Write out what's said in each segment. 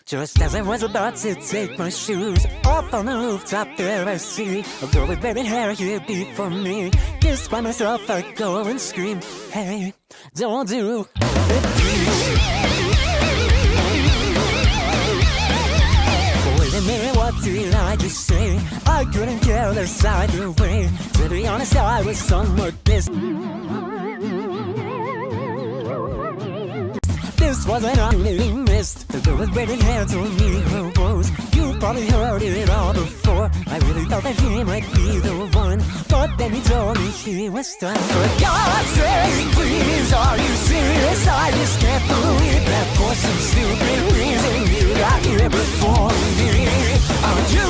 Just as I was about to take my shoes off on the rooftop, there I see a girl with red hair here before me. Just by myself I go and scream, hey, don't do it, please. Wait a minute, what did I just say? I couldn't care less either way. To be honest, I was somewhat pissed. This wasn't really missed. The girl with red hair told me her woes. You probably heard it all before. I really thought that he might be the one, but then he told me he was done. For God's sake, please, are you serious? I just can't believe that for some stupid reason you got here before me. Are you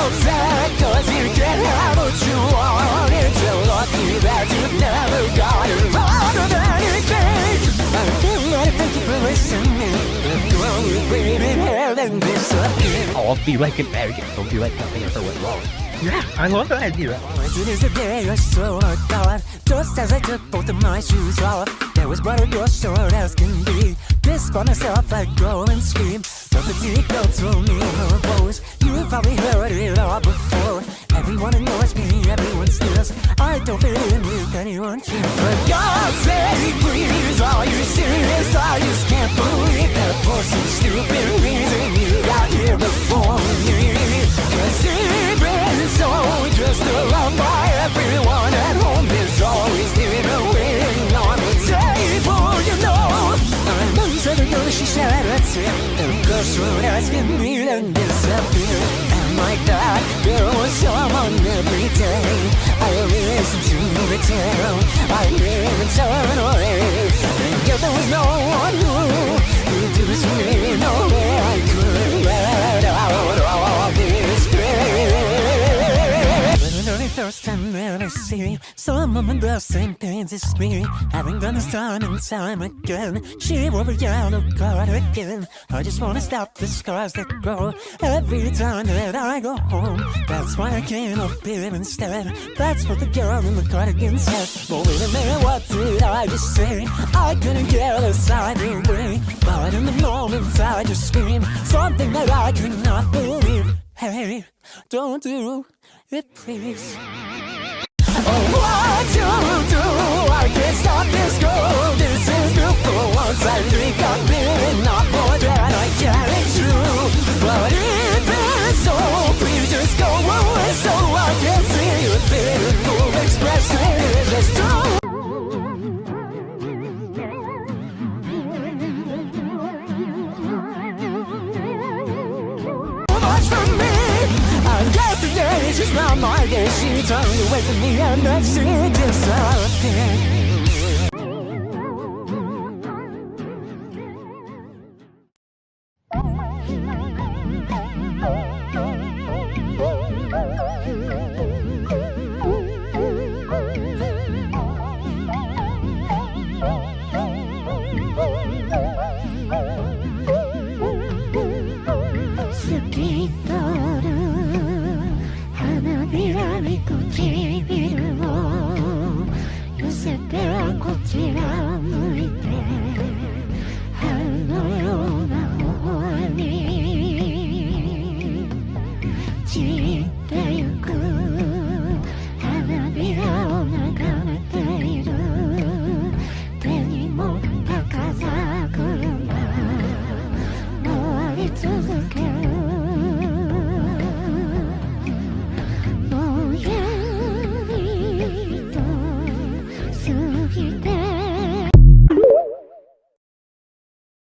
upset cause you can't have what you wanted? You're lucky that you never got around to anything. I'm feeling like thank you for listening. The girl with braided hair then disappeared. I'll be like an arrogant. Don't be like nothing ever went wrong. Yeah, I love that idea. It is a day I saw a God. Just as I took both of my shoes off, there was blood your short as can be. This by myself I go and scream. The petite girl told me her woes. You've probably heard it all before. Everyone ignores me, everyone steals. I don't fit in with anyone here. For God's sake, please, are you serious? I just can't believe that for some stupid reason you got here before me. Cause even so, just loved by everyone at home is always dinner waiting on the table, you know. I'm under the girl, she said that's it. The girls were asking me then disappear. And like that, there was someone every day. I listened to the tale, I didn't turn away. And yet there was no one who do this to me. No way I could let out all this pain. First time that I see someone with the same pains as me, having done this time and time again. She wore a yellow cardigan. I just wanna stop the scars that grow every time that I go home. That's why I came up here instead. That's what the girl in the cardigan said. But wait a minute, what did I just say? I couldn't care less either way. But in the moment I just screamed something that I could not believe. Hey, don't do it, please. Oh, what you do? I can't stop this girl. This is new for once. I think I'm feeling not more than I can. It's true. But if it's so, please just go away so I can see your beautiful expression. It's just true. It's just not my day. She turned away from me and then she disappeared.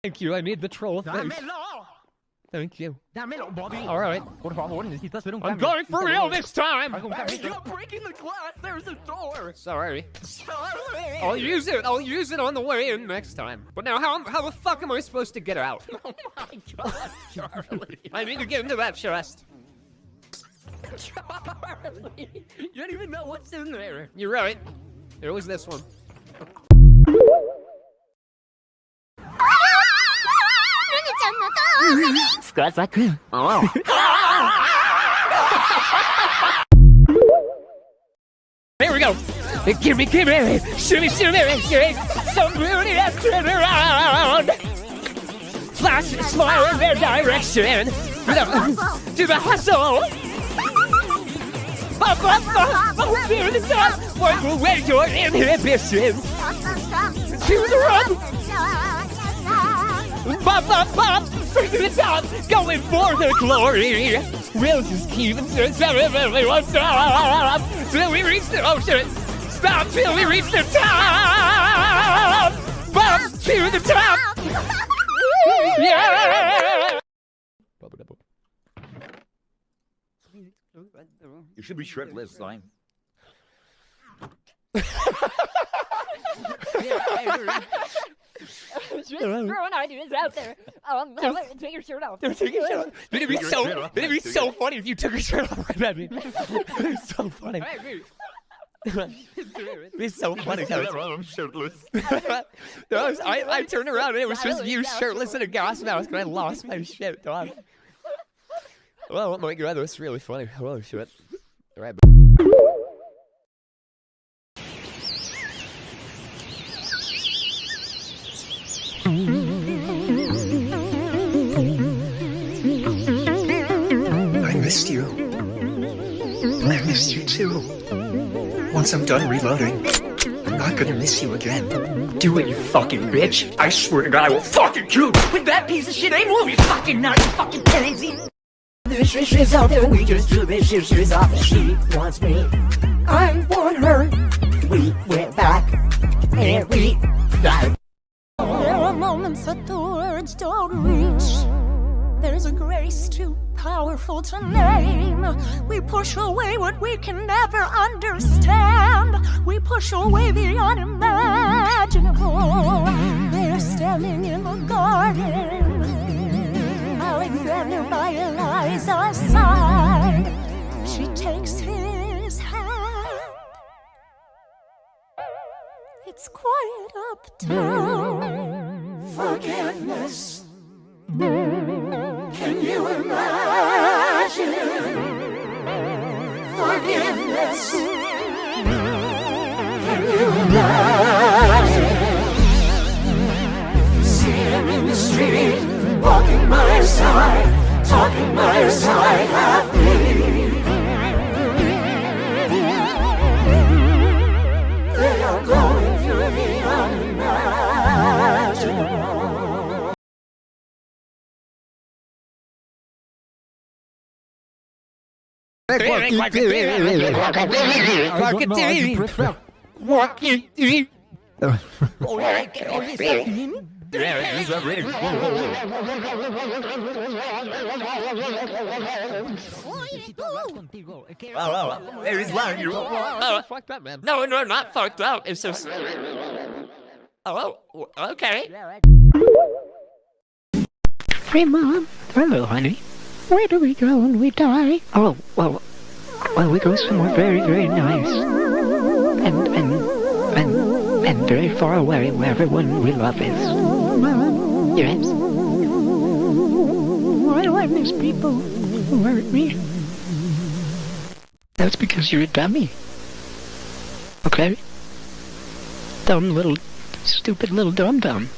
Thank you, I made the troll face. Thank you. Alright. I'm going for real this time! You're breaking the glass! There's a door! Sorry. Sorry! I'll use it on the way in next time. But now, how the fuck am I supposed to get out? Oh my god, Charlie! I need to get into that chest. Charlie! You don't even know what's in there! You're right. There was this one. Oh. Here we go. Give me, shimmy, some beauty that's turned around. Flash and smile in their direction. To the hustle. To the top. Wipe away your inhibition. To the run. Straight to the top. Going for the glory. We'll just keep it everyone stop till we reach the ocean. Stop till we reach the top. Bump to the top. Yeah. You should be shirtless, Slime. Throwing ideas out there. Take your shirt off. Take your shirt off. It'd be so funny if you took your shirt off right at me. It'd be so funny. It'd be so funny. I'm shirtless. I turned around and it was just you shirtless in a gas mask and I lost my shit, dog. Well, oh my god, that was really funny. Holy shit. Alright. I missed you. I missed you too. Once I'm done reloading, I'm not gonna miss you again. Do it, you fucking bitch. I swear to God, I will fucking kill you with that piece of shit aim movie. Fucking not, you fucking pansy. This shit's out there, we just do this shit's off. She wants me, I want her. We went back, and we died. There are moments that the words don't reach. There's a grace too powerful to name. We push away what we can never understand. We push away the unimaginable. They're standing in the garden. Alexander by Eliza's side. She takes his hand. It's quiet uptown. Forgiveness. Can you imagine? Forgiveness. Can you imagine? See him in the street, walking by her side, talking by her side, happy. They are going through the unimaginable. Fucked up, man. No, not fucked up. It's just. Oh, okay. Hey, Mom. Hello, honey. Where do we go when we die? Oh, well, we go somewhere very, very nice. And very far away where everyone we love is. Yes. Why do I miss people who hurt me? That's because you're a dummy. Okay? Dumb little, stupid little dum-dum.